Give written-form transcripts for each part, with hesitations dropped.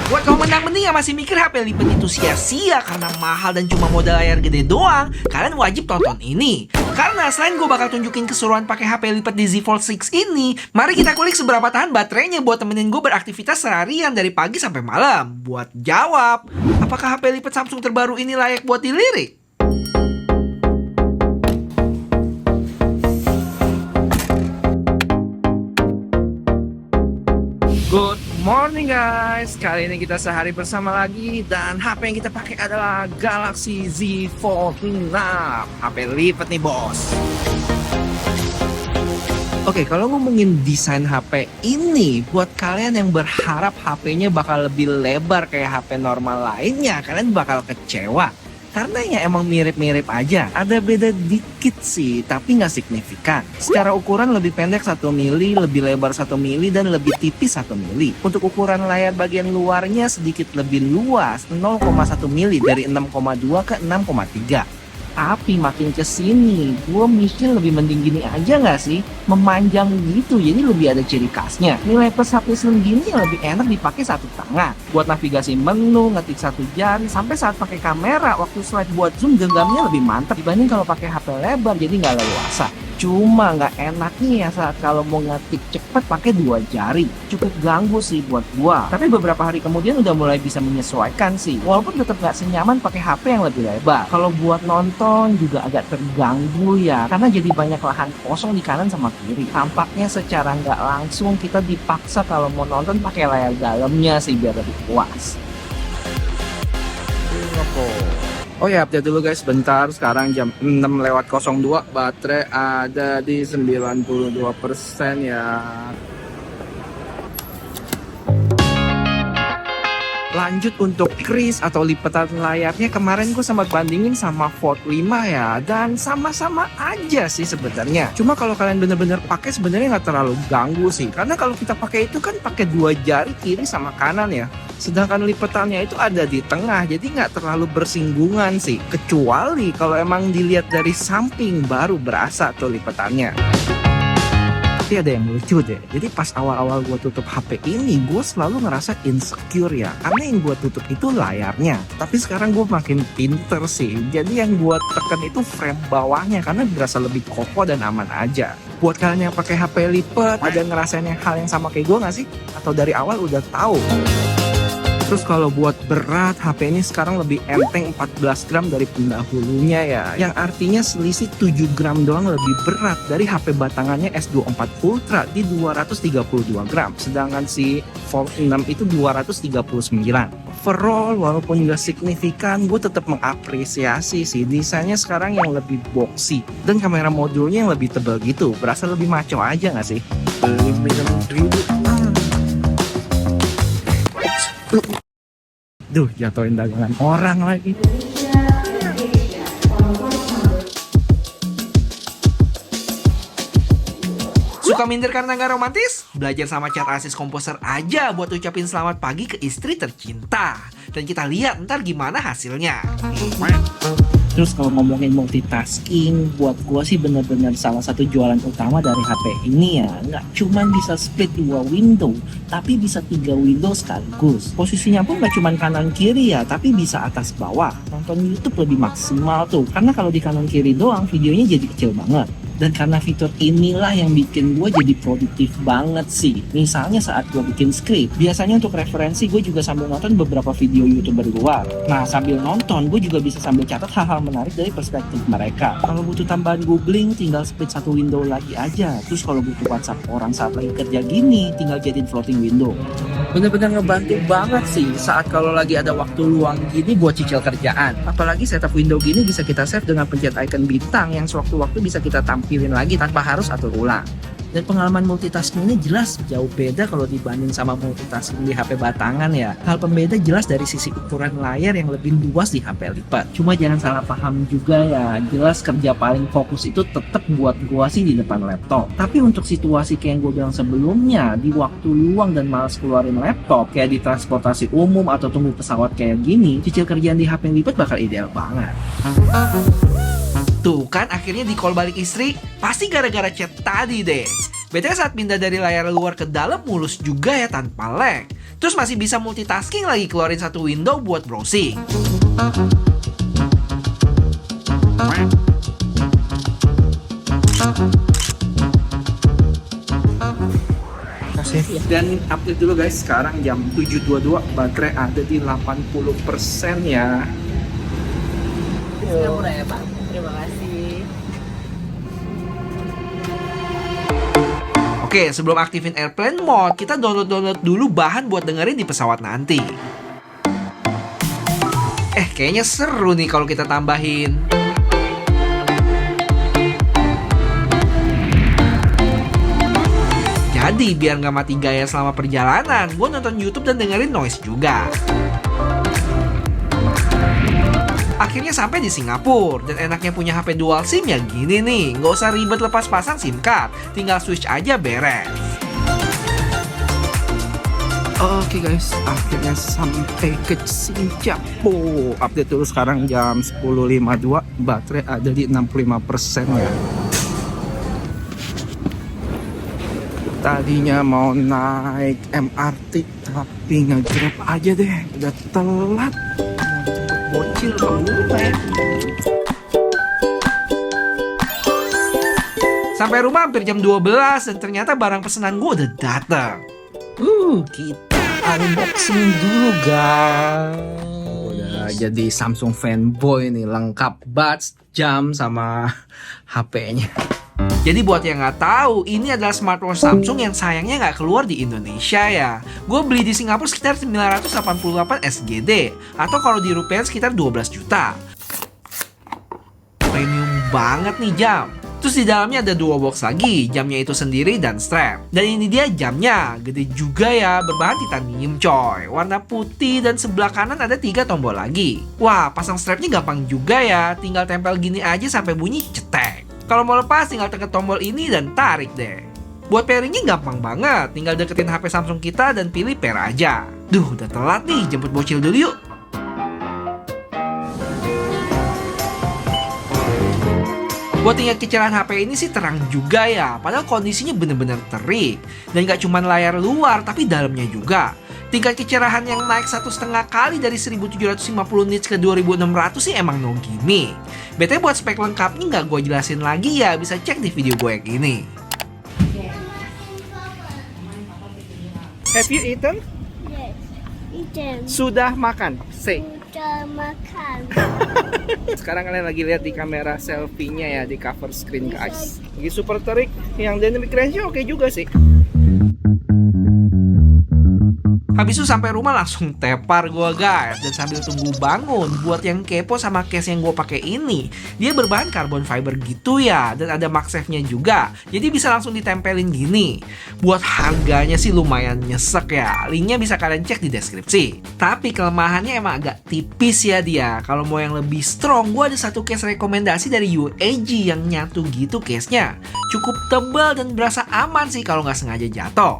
Buat kaum mending yang masih mikir HP lipat itu sia-sia karena mahal dan cuma modal layar gede doang, kalian wajib tonton ini. Karena selain gue bakal tunjukin keseruan pakai HP lipat di Z Fold 6 ini, mari kita kulik seberapa tahan baterainya buat temenin gue beraktivitas seharian dari pagi sampai malam. Buat jawab, apakah HP lipat Samsung terbaru ini layak buat dilirik? Good morning guys, kali ini kita sehari bersama lagi dan HP yang kita pakai adalah Galaxy Z Fold 6, HP lipat nih bos. Oke, kalau ngomongin desain HP ini, buat kalian yang berharap HP-nya bakal lebih lebar kayak HP normal lainnya, kalian bakal kecewa. Karena ya emang mirip-mirip aja, ada beda dikit sih, tapi nggak signifikan. Secara ukuran lebih pendek 1 mili, lebih lebar 1 mili, dan lebih tipis 1 mili. Untuk ukuran layar bagian luarnya sedikit lebih luas, 0,1 mili dari 6,2 ke 6,3. Tapi makin kesini, gue mikir lebih mending gini aja nggak sih? Memanjang gitu, jadi lebih ada ciri khasnya. Nilai plus HP slim gini yang lebih enak dipakai satu tangan. Buat navigasi menu, ngetik satu jari, sampai saat pakai kamera, waktu slide buat zoom genggamnya lebih mantap dibanding kalau pakai HP lebar, jadi nggak leluasa. Cuma nggak enaknya ya saat kalau mau ngetik cepet pakai 2 jari. Cukup ganggu sih buat gua. Tapi beberapa hari kemudian udah mulai bisa menyesuaikan sih. Walaupun tetap nggak senyaman pakai HP yang lebih lebar. Kalau buat nonton juga agak terganggu ya. Karena jadi banyak lahan kosong di kanan sama kiri. Tampaknya secara nggak langsung kita dipaksa kalau mau nonton pakai layar dalamnya sih biar lebih puas. Oh ya, update dulu guys, bentar. Sekarang jam 6:02, baterai ada di 92% ya. Lanjut untuk kris atau lipatan layarnya, kemarin gue sempat bandingin sama Fold 5 ya, dan sama-sama aja sih sebenarnya. Cuma kalau kalian bener-bener pakai sebenarnya nggak terlalu ganggu sih, karena kalau kita pakai itu kan pakai 2 jari kiri sama kanan ya. Sedangkan lipatannya itu ada di tengah, jadi nggak terlalu bersinggungan sih. Kecuali kalau emang dilihat dari samping baru berasa tuh lipatannya. Tapi ada yang lucu deh, jadi pas awal-awal gue tutup HP ini, gue selalu ngerasa insecure ya, karena yang gue tutup itu layarnya. Tapi sekarang gue makin pinter sih, jadi yang gue tekan itu frame bawahnya, karena berasa lebih kokoh dan aman aja. Buat kalian yang pakai HP lipat, ada ngerasain hal yang sama kayak gue nggak sih? Atau dari awal udah tahu? Terus kalau buat berat, HP ini sekarang lebih enteng 14 gram dari pendahulunya ya. Yang artinya selisih 7 gram doang lebih berat dari HP batangannya S24 Ultra di 232 gram. Sedangkan si Fold 6 itu 239. Overall, walaupun nggak signifikan, gue tetap mengapresiasi sih desainnya sekarang yang lebih boxy. Dan kamera modulnya yang lebih tebal gitu. Berasa lebih maco aja nggak sih? Beli minum dulu. Duh, jatuhin dagangan orang lagi. Suka minder karena nggak romantis? Belajar sama Chat Assist Composer aja buat ucapin selamat pagi ke istri tercinta. Dan kita lihat ntar gimana hasilnya. Terus kalau ngomongin multitasking, buat gua sih bener-bener salah satu jualan utama dari HP ini ya. Nggak cuman bisa split 2 window, tapi bisa 3 window sekaligus. Posisinya pun nggak cuman kanan kiri ya, tapi bisa atas bawah. Nonton YouTube lebih maksimal tuh, karena kalau di kanan kiri doang videonya jadi kecil banget. Dan karena fitur inilah yang bikin gue jadi produktif banget sih. Misalnya saat gue bikin script, biasanya untuk referensi gue juga sambil nonton beberapa video YouTuber luar. Nah, sambil nonton gue juga bisa sambil catat hal-hal menarik dari perspektif mereka. Kalau butuh tambahan googling, tinggal split 1 window lagi aja. Terus kalau butuh WhatsApp orang saat lagi kerja gini, tinggal jadiin floating window. Bener-bener ngebantu banget sih saat kalau lagi ada waktu luang gini buat cicil kerjaan. Apalagi setup window gini bisa kita save dengan pencet icon bintang yang sewaktu-waktu bisa kita tampilin lagi tanpa harus atur ulang. Dan pengalaman multitasking ini jelas jauh beda kalau dibanding sama multitasking di HP batangan ya. Hal pembeda jelas dari sisi ukuran layar yang lebih luas di HP lipat. Cuma jangan salah paham juga ya, jelas kerja paling fokus itu tetap buat gua sih di depan laptop. Tapi untuk situasi kayak yang gua bilang sebelumnya, di waktu luang dan malas keluarin laptop, kayak di transportasi umum atau tunggu pesawat kayak gini, cicil kerjaan di HP lipat bakal ideal banget. Tuh kan akhirnya di call balik istri, pasti gara-gara chat tadi deh. BTW saat pindah dari layar luar ke dalam mulus juga ya tanpa lag. Terus masih bisa multitasking lagi, keluarin satu window buat browsing. Dan update dulu guys, sekarang jam 7.22, baterai ada di 80% ya. Sudah murah ya Pak, terima kasih. Oke, sebelum aktifin airplane mode, kita download dulu bahan buat dengerin di pesawat nanti. Kayaknya seru nih kalau kita tambahin. Jadi biar nggak mati gaya selama perjalanan, gue nonton YouTube dan dengerin noise juga. Akhirnya sampai di Singapura, dan enaknya punya HP dual SIM ya gini nih, nggak usah ribet lepas pasang SIM card, tinggal switch aja beres. Oke guys, akhirnya sampai ke Singapura. Update dulu sekarang jam 10.52, baterai ada di 65% ya. Tadinya mau naik MRT tapi nge-grab aja deh, udah telat. Bocil kamu. Sampai rumah hampir jam 12 dan ternyata barang pesanan gue udah datang. Kita unboxing dulu guys. Udah jadi Samsung fanboy nih, lengkap buds, jam sama HP-nya. Jadi buat yang nggak tahu, ini adalah smartwatch Samsung yang sayangnya nggak keluar di Indonesia ya. Gue beli di Singapura sekitar 988 SGD, atau kalau di rupiah sekitar 12 juta. Premium banget nih jam. Terus di dalamnya ada dua box lagi, jamnya itu sendiri dan strap. Dan ini dia jamnya, gede juga ya, berbahan titanium coy. Warna putih dan sebelah kanan ada 3 tombol lagi. Wah, pasang strapnya gampang juga ya, tinggal tempel gini aja sampai bunyi cetek. Kalau mau lepas tinggal tekan tombol ini dan tarik deh. Buat pairingnya gampang banget, tinggal deketin HP Samsung kita dan pilih pair aja. Duh, udah telat nih, jemput bocil dulu yuk. Buat tingkat kecerahan HP ini sih terang juga ya, padahal kondisinya bener-bener terik. Dan gak cuma layar luar, tapi dalamnya juga. Tingkat kecerahan yang naik 1,5 kali dari 1750 nits ke 2600 sih emang no gimme. BTW buat spek lengkapnya nggak gue jelasin lagi ya, bisa cek di video gue yang ini. Have you eaten? Yes, eaten. Sudah makan? Say. Sudah makan. Sekarang kalian lagi lihat di kamera selfie-nya ya, di cover screen guys. Lagi super terik, yang dynamic range-nya oke juga sih. Habis itu sampai rumah langsung tepar gue guys, dan sambil tunggu bangun, buat yang kepo sama case yang gue pakai ini, dia berbahan carbon fiber gitu ya, dan ada MagSafe-nya juga, jadi bisa langsung ditempelin gini. Buat harganya sih lumayan nyesek ya, linknya bisa kalian cek di deskripsi. Tapi kelemahannya emang agak tipis ya dia. Kalau mau yang lebih strong, gue ada satu case rekomendasi dari UAG yang nyatu gitu case-nya. Cukup tebal dan berasa aman sih kalau nggak sengaja jatuh.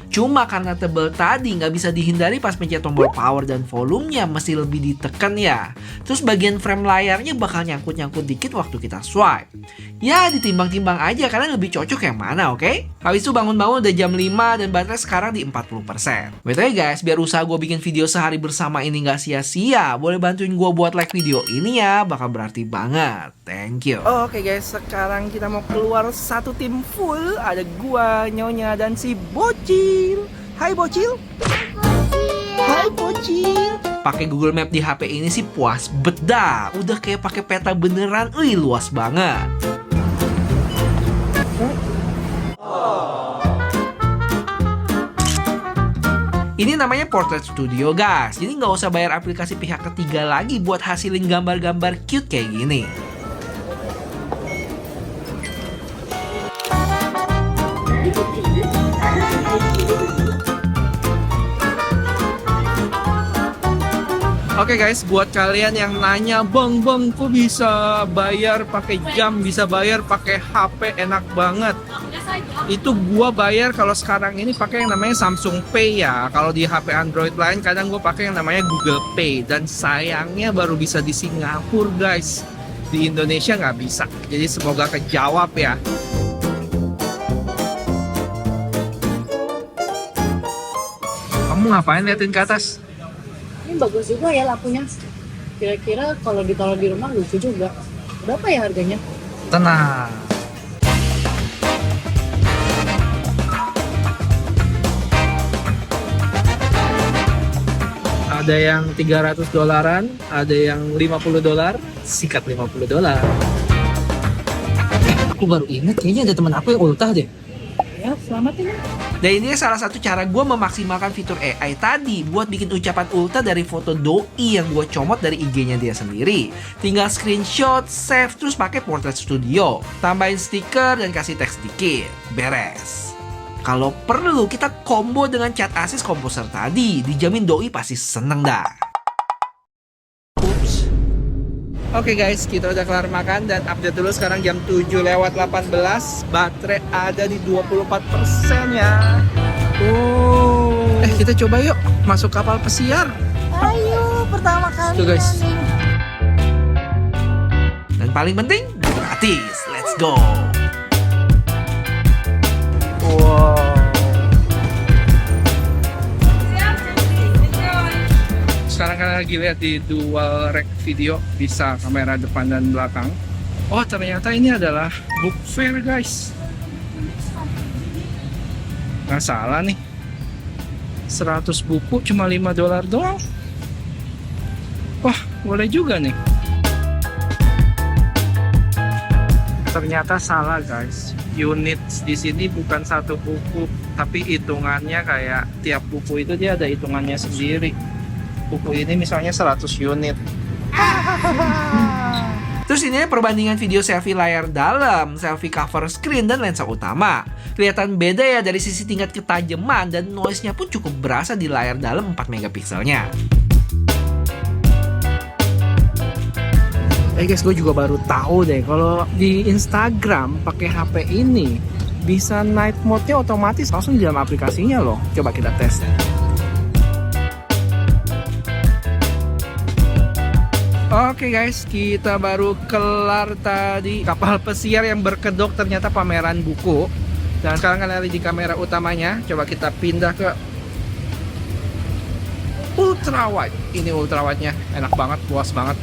Cuma karena tebel tadi nggak bisa dihindari pas pencet tombol power dan volumenya mesti lebih ditekan ya. Terus bagian frame layarnya bakal nyangkut-nyangkut dikit waktu kita swipe. Ya ditimbang-timbang aja kalian lebih cocok yang mana, oke? Habis itu bangun-bangun udah jam 5 dan baterai sekarang di 40%. BTW guys, biar usaha gue bikin video sehari bersama ini nggak sia-sia, boleh bantuin gue buat like video ini ya, bakal berarti banget. Thank you. Oke guys, sekarang kita mau keluar satu tim full. Ada gua, Nyonya, dan si Bocil. Hai Bocil. Hai Bocil. Pakai Google Map di HP ini sih puas beda. Udah kayak pakai peta beneran. Wih, luas banget. Ini namanya Portrait Studio guys. Jadi nggak usah bayar aplikasi pihak ketiga lagi buat hasilin gambar-gambar cute kayak gini. Oke guys, buat kalian yang nanya, bang kok bisa bayar pakai jam, bisa bayar pakai HP, enak banget. Itu gua bayar kalau sekarang ini pakai yang namanya Samsung Pay ya. Kalau di HP Android lain kadang gua pakai yang namanya Google Pay. Dan sayangnya baru bisa di Singapura guys. Di Indonesia nggak bisa. Jadi semoga kejawab ya. Kamu ngapain liatin ke atas? Ini bagus juga ya lampunya. Kira-kira kalau ditaruh di rumah lucu juga. Berapa ya harganya? Tenang. Ada yang $300, ada yang $50, sikat $50. Aku baru ingat kayaknya ada teman aku yang ultah deh. Ya, selamat ini. Dan ini salah satu cara gue memaksimalkan fitur AI tadi buat bikin ucapan ulta dari foto doi yang gue comot dari IG-nya dia sendiri. Tinggal screenshot, save, terus pakai Portrait Studio. Tambahin stiker dan kasih teks dikit. Beres. Kalau perlu kita combo dengan chat Asis Composer tadi. Dijamin doi pasti seneng dah. Ups. Oke guys, kita udah kelar makan dan update dulu sekarang jam 7:18. Baterai ada di 24% ya. Kita coba yuk masuk kapal pesiar. Ayo, pertama kali. Tuh guys. Dan paling penting, gratis. Let's go. Wow. Sekarang kalian lagi lihat di dual rack video, bisa kamera depan dan belakang. Oh, ternyata ini adalah book fair guys. Nggak salah nih. 100 buku cuma $5 doang. Wah, boleh juga nih. Ternyata salah guys. Unit di sini bukan satu buku, tapi hitungannya kayak tiap buku itu dia ada hitungannya sendiri. Buku ini misalnya 100 unit. Terus ini perbandingan video selfie layar dalam, selfie cover screen, dan lensa utama. Kelihatan beda ya dari sisi tingkat ketajaman dan noise-nya pun cukup berasa di layar dalam 4 megapikselnya. Guys, gue juga baru tahu deh kalau di Instagram pakai HP ini bisa night mode-nya otomatis langsung di dalam aplikasinya loh. Coba kita tes. Oke guys, kita baru kelar tadi kapal pesiar yang berkedok ternyata pameran buku. Dan sekarang kalian lihat di kamera utamanya. Coba kita pindah ke ultra wide. Ini ultra wide-nya enak banget, luas banget.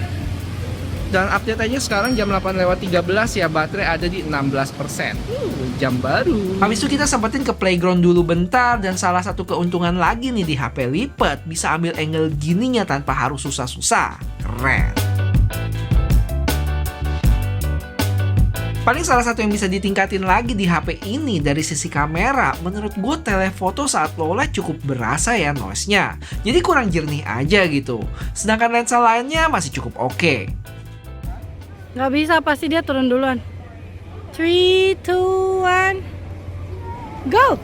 Dan update aja sekarang jam 8:13 ya, baterai ada di 16%. Jam baru. Habis itu kita sempetin ke playground dulu bentar, dan salah satu keuntungan lagi nih di HP lipat, bisa ambil angle gininya tanpa harus susah-susah. Keren. Paling salah satu yang bisa ditingkatin lagi di HP ini dari sisi kamera, menurut gue telefoto saat low light cukup berasa ya noise-nya. Jadi kurang jernih aja gitu. Sedangkan lensa lainnya masih cukup oke. Nggak bisa, pasti dia turun duluan. 3, 2, 1, go!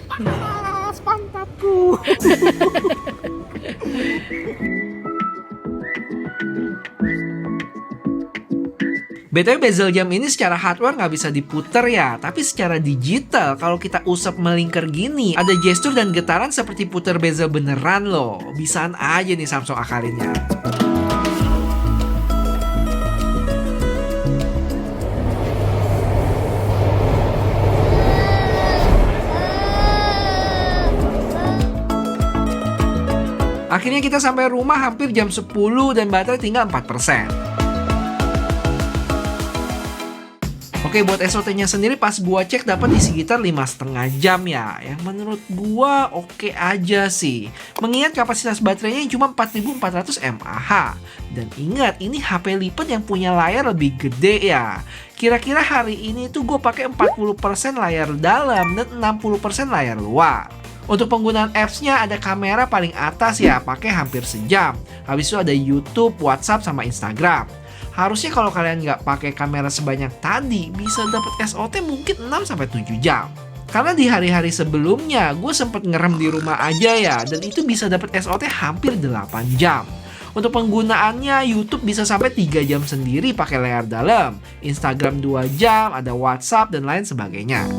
Panas pantatku. BTW bezel jam ini secara hardware nggak bisa diputer ya, tapi secara digital kalau kita usap melingkar gini, ada gestur dan getaran seperti puter bezel beneran loh. Bisaan aja nih Samsung akalinnya. Akhirnya kita sampai rumah hampir jam 10 dan baterai tinggal 4%. Oke, buat SOT-nya sendiri pas gua cek dapat di sekitar 5,5 jam ya. Yang menurut gua oke aja sih. Mengingat kapasitas baterainya cuma 4.400 mAh. Dan ingat, ini HP lipat yang punya layar lebih gede ya. Kira-kira hari ini tuh gue pakai 40% layar dalam dan 60% layar luar. Untuk penggunaan apps-nya ada kamera paling atas ya, pakai hampir sejam. Habis itu ada YouTube, WhatsApp, sama Instagram. Harusnya kalau kalian nggak pakai kamera sebanyak tadi, bisa dapat SOT mungkin 6-7 jam. Karena di hari-hari sebelumnya, gue sempet ngerem di rumah aja ya, dan itu bisa dapat SOT hampir 8 jam. Untuk penggunaannya, YouTube bisa sampai 3 jam sendiri pakai layar dalam. Instagram 2 jam, ada WhatsApp, dan lain sebagainya.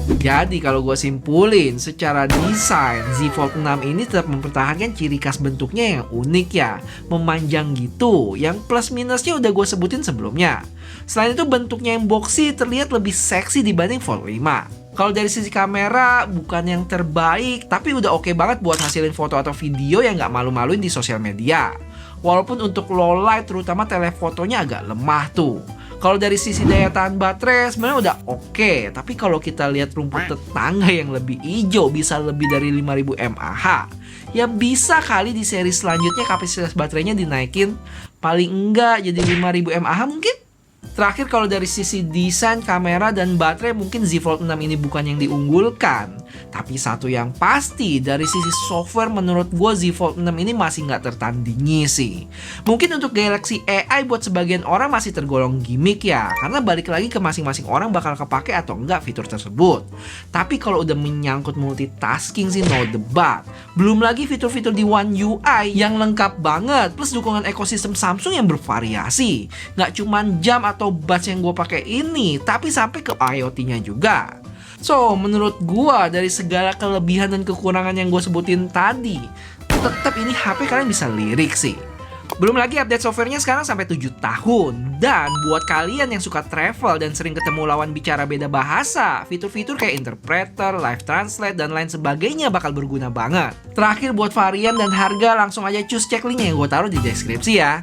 Jadi kalau gue simpulin, secara desain Z Fold 6 ini tetap mempertahankan ciri khas bentuknya yang unik ya, memanjang gitu, yang plus minusnya udah gue sebutin sebelumnya. Selain itu bentuknya yang boxy terlihat lebih seksi dibanding Fold 5. Kalau dari sisi kamera bukan yang terbaik, tapi udah oke banget buat hasilin foto atau video yang nggak malu-maluin di sosial media. Walaupun untuk low light terutama telefotonya agak lemah tuh. Kalau dari sisi daya tahan baterai sebenarnya udah oke, tapi kalau kita lihat rumput tetangga yang lebih hijau bisa lebih dari 5000 mAh. Ya bisa kali di seri selanjutnya kapasitas baterainya dinaikin paling enggak jadi 5000 mAh mungkin. Terakhir kalau dari sisi desain, kamera, dan baterai mungkin Z Fold 6 ini bukan yang diunggulkan. Tapi satu yang pasti dari sisi software menurut gue Z Fold 6 ini masih nggak tertandingi sih. Mungkin untuk Galaxy AI buat sebagian orang masih tergolong gimmick ya. Karena balik lagi ke masing-masing orang bakal kepake atau enggak fitur tersebut. Tapi kalau udah menyangkut multitasking sih no debat. Belum lagi fitur-fitur di One UI yang lengkap banget. Plus dukungan ekosistem Samsung yang bervariasi. Nggak cuman jam atau buds yang gue pakai ini, tapi sampai ke IoT-nya juga. So, menurut gue dari segala kelebihan dan kekurangan yang gue sebutin tadi, tetap ini HP kalian bisa lirik sih. Belum lagi update softwarenya sekarang sampai 7 tahun. Dan buat kalian yang suka travel dan sering ketemu lawan bicara beda bahasa, fitur-fitur kayak interpreter, live translate, dan lain sebagainya bakal berguna banget. Terakhir buat varian dan harga langsung aja cek linknya yang gue taruh di deskripsi ya.